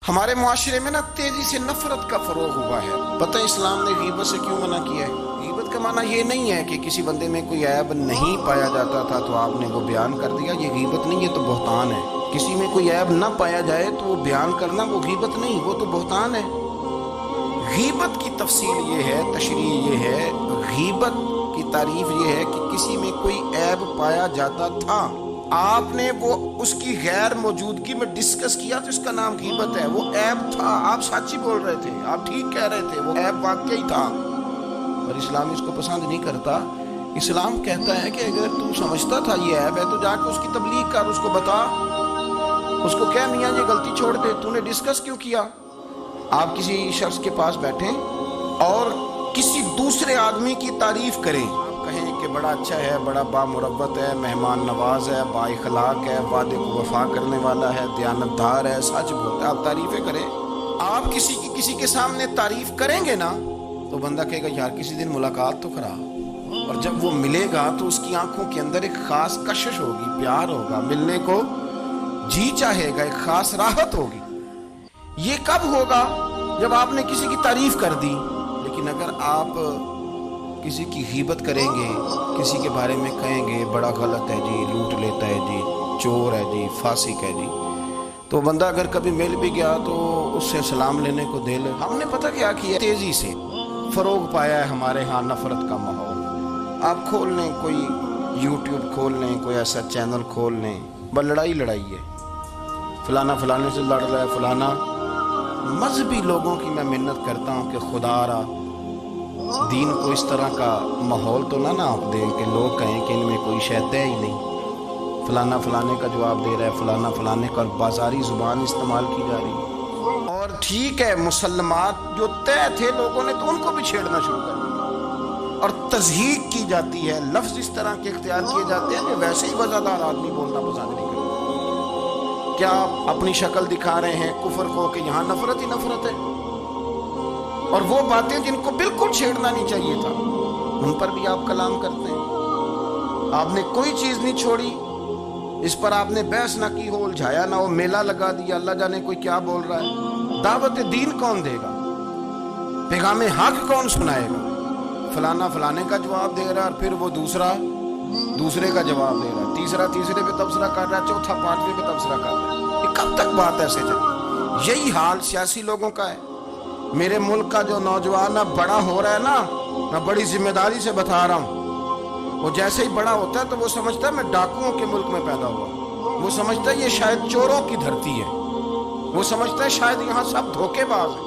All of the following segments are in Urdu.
ہمارے معاشرے میں نا تیزی سے نفرت کا فروغ ہوا ہے. پتہ اسلام نے غیبت سے کیوں منع کیا ہے؟ غیبت کا معنی یہ نہیں ہے کہ کسی بندے میں کوئی عیب نہیں پایا جاتا تھا تو آپ نے وہ بیان کر دیا. یہ غیبت نہیں، یہ تو بہتان ہے. کسی میں کوئی عیب نہ پایا جائے تو وہ بیان کرنا وہ غیبت نہیں، وہ تو بہتان ہے. غیبت کی تفصیل یہ ہے، تشریح یہ ہے، غیبت کی تعریف یہ ہے کہ کسی میں کوئی عیب پایا جاتا تھا، آپ نے وہ اس کی غیر موجودگی میں ڈسکس کیا تو اس کا نام غیبت ہے. وہ عیب تھا، آپ سچ ہی بول رہے تھے، آپ ٹھیک کہہ رہے تھے، وہ عیب واقعی تھا. اور اسلام اس کو پسند نہیں کرتا. اسلام کہتا ہے کہ اگر تم سمجھتا تھا یہ عیب ہے تو جا کے اس کی تبلیغ کر، اس کو بتا، اس کو کہہ میاں یہ غلطی چھوڑ دے، تو نے ڈسکس کیوں کیا؟ آپ کسی شخص کے پاس بیٹھیں اور کسی دوسرے آدمی کی تعریف کریں، کہیں کہ بڑا اچھا ہے، بڑا بامروت ہے، مہمان نواز ہے، با اخلاق ہے، وعدے کو وفا کرنے والا ہے، دیانتدار ہے، سچ بولتا ہے، آپ تعریفیں کریں. آپ کسی کے سامنے تعریف کریں گے نا تو بندہ کہے گا یار کسی دن ملاقات تو کرا. اور جب وہ ملے گا تو اس کی آنکھوں کے اندر ایک خاص کشش ہوگی، پیار ہوگا، ملنے کو جی چاہے گا، ایک خاص راحت ہوگی. یہ کب ہوگا؟ جب آپ نے کسی کی تعریف کر دی. لیکن اگر آپ کسی کی غیبت کریں گے، کسی کے بارے میں کہیں گے بڑا غلط ہے جی، لوٹ لیتا ہے جی، چور ہے جی، فاسق ہے جی، تو بندہ اگر کبھی مل بھی گیا تو اس سے سلام لینے کو دل. ہم نے پتہ کیا کیا، تیزی سے فروغ پایا ہے ہمارے ہاں نفرت کا ماحول. آپ کھول لیں، کوئی یوٹیوب کھول لیں، کوئی ایسا چینل کھول لیں، بس لڑائی ہے. فلانا فلانے سے لڑ رہا ہے، فلانا. مذہبی لوگوں کی میں منت کرتا ہوں کہ خدا را دین کو اس طرح کا ماحول تو نہ آپ دیں کہ لوگ کہیں کہ ان میں کوئی شے طے ہی نہیں. فلانا فلانے کا جواب دے رہا ہے، فلانا فلانے کا، بازاری زبان استعمال کی جا رہی ہے. اور ٹھیک ہے، مسلمات جو طے تھے لوگوں نے تو ان کو بھی چھیڑنا شروع کر دیا اور تضحیق کی جاتی ہے. لفظ اس طرح کے اختیار کیے جاتے ہیں کہ ویسے ہی وزادار آدمی بولنا پسند نہیں کرتا. کیا آپ اپنی شکل دکھا رہے ہیں کفر کو کہ یہاں نفرت ہی نفرت ہے؟ اور وہ باتیں جن کو بالکل چھیڑنا نہیں چاہیے تھا ان پر بھی آپ کلام کرتے ہیں. آپ نے کوئی چیز نہیں چھوڑی، اس پر آپ نے بحث نہ کی ہو، الجھایا نہ ہو، میلہ لگا دیا. اللہ جانے کوئی کیا بول رہا ہے. دعوت دین کون دے گا؟ پیغام حق کون سنائے گا؟ فلانا فلانے کا جواب دے رہا ہے اور پھر وہ دوسرے کا جواب دے رہا ہے، تیسرا تیسرے پہ تبصرہ کر رہا ہے، چوتھا پانچویں پہ تبصرہ کر رہا ہے. یہ کب تک بات ایسے چلے؟ یہی حال سیاسی لوگوں کا ہے. میرے ملک کا جو نوجوان اب بڑا ہو رہا ہے نا، میں بڑی ذمہ داری سے بتا رہا ہوں، وہ جیسے ہی بڑا ہوتا ہے تو وہ سمجھتا ہے میں ڈاکوؤں کے ملک میں پیدا ہوا. وہ سمجھتا ہے یہ شاید چوروں کی دھرتی ہے. وہ سمجھتا ہے شاید یہاں سب دھوکے باز ہیں.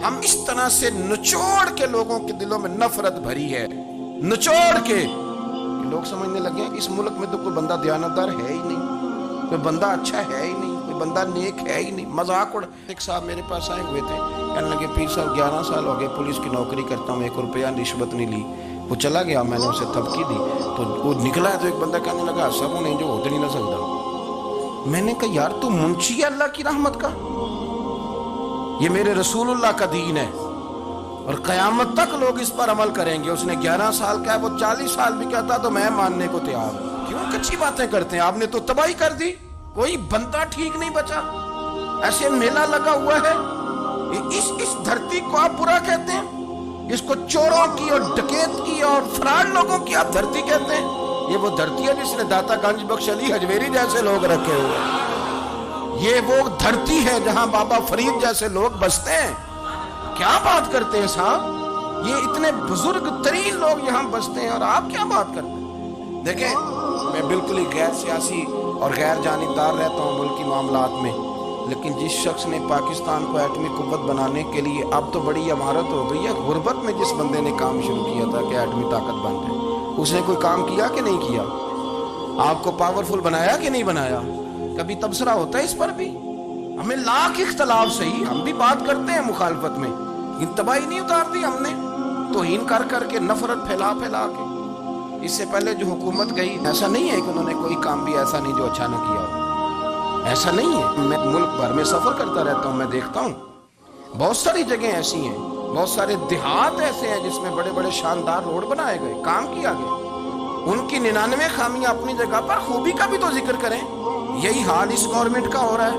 ہم اس طرح سے نچوڑ کے لوگوں کے دلوں میں نفرت بھری ہے، نچوڑ کے لوگ سمجھنے لگے ہیں کہ اس ملک میں تو کوئی بندہ دیانتدار ہے ہی نہیں، کوئی بندہ اچھا ہے ہی نہیں، کوئی بندہ نیک ہے ہی نہیں. مذاق اڑ. ایک صاحب میرے پاس آئے ہوئے تھے، کہنے لگے پیر صاحب 11 سال ہو گئے پولیس کی نوکری کرتا ہوں، 1 روپیہ رشوت نہیں لی. وہ چلا گیا، میں نے اسے تھپکی دی تو وہ نکلا ہے تو ایک بندہ کہنے لگا سب انہیں جو ہوتے نہیں نہ سکتا. میں نے کہا یار تو منشی ہے اللہ کی رحمت کا، یہ میرے رسول اللہ کا دین ہے اور قیامت تک لوگ اس پر عمل کریں گے. اس نے 11 سال کا ہے، وہ 40 سال بھی کہتا تو میں ماننے کو تیار ہوں. کیوں کچھی باتیں کرتے ہیں؟ آپ نے تو تباہی کر دی، کوئی بندہ ٹھیک نہیں بچا. ایسے میلہ لگا ہوا ہے، اس دھرتی کو آپ برا کہتے ہیں، اس کو چوروں کی اور ڈکیت کی اور فراڈ لوگوں کی آپ دھرتی کہتے ہیں. یہ وہ دھرتی ہے جس نے داتا گنج بخش علی حجویری جیسے لوگ رکھے ہوئے ہیں. یہ وہ دھرتی ہے جہاں بابا فرید جیسے لوگ بستے ہیں. کیا بات کرتے ہیں صاحب؟ یہ اتنے بزرگ ترین لوگ یہاں بستے ہیں اور آپ کیا بات کرتے ہیں؟ دیکھیں، میں بالکل ہی غیر سیاسی اور غیر جانبدار رہتا ہوں ملکی معاملات میں، لیکن جس شخص نے پاکستان کو ایٹمی قوت بنانے کے لیے، اب تو بڑی عمارت ہو گئی ہے، غربت میں جس بندے نے کام شروع کیا تھا کہ ایٹمی طاقت بن جائے، اس نے کوئی کام کیا کہ نہیں کیا؟ آپ کو پاورفل بنایا کہ نہیں بنایا؟ کبھی تبصرہ ہوتا ہے اس پر بھی؟ ہمیں لاکھ اختلاف صحیح، ہم بھی بات کرتے ہیں مخالفت میں، لیکن تباہی نہیں اتار دی ہم نے توہین کر کے، نفرت پھیلا کے. اس سے پہلے جو حکومت گئی، ایسا نہیں ہے کہ انہوں نے کوئی کام بھی ایسا نہیں جو اچھا نہ کیا ہو، ایسا نہیں ہے. میں ملک بھر میں سفر کرتا رہتا ہوں، میں دیکھتا ہوں بہت ساری جگہیں ایسی ہیں، بہت سارے دیہات ایسے ہیں جس میں بڑے بڑے شاندار روڈ بنائے گئے، کام کیا گیا. ان کی 99 خامیاں اپنی جگہ پر، خوبی کا بھی تو ذکر کریں. یہی حال اس گورنمنٹ کا ہو رہا ہے.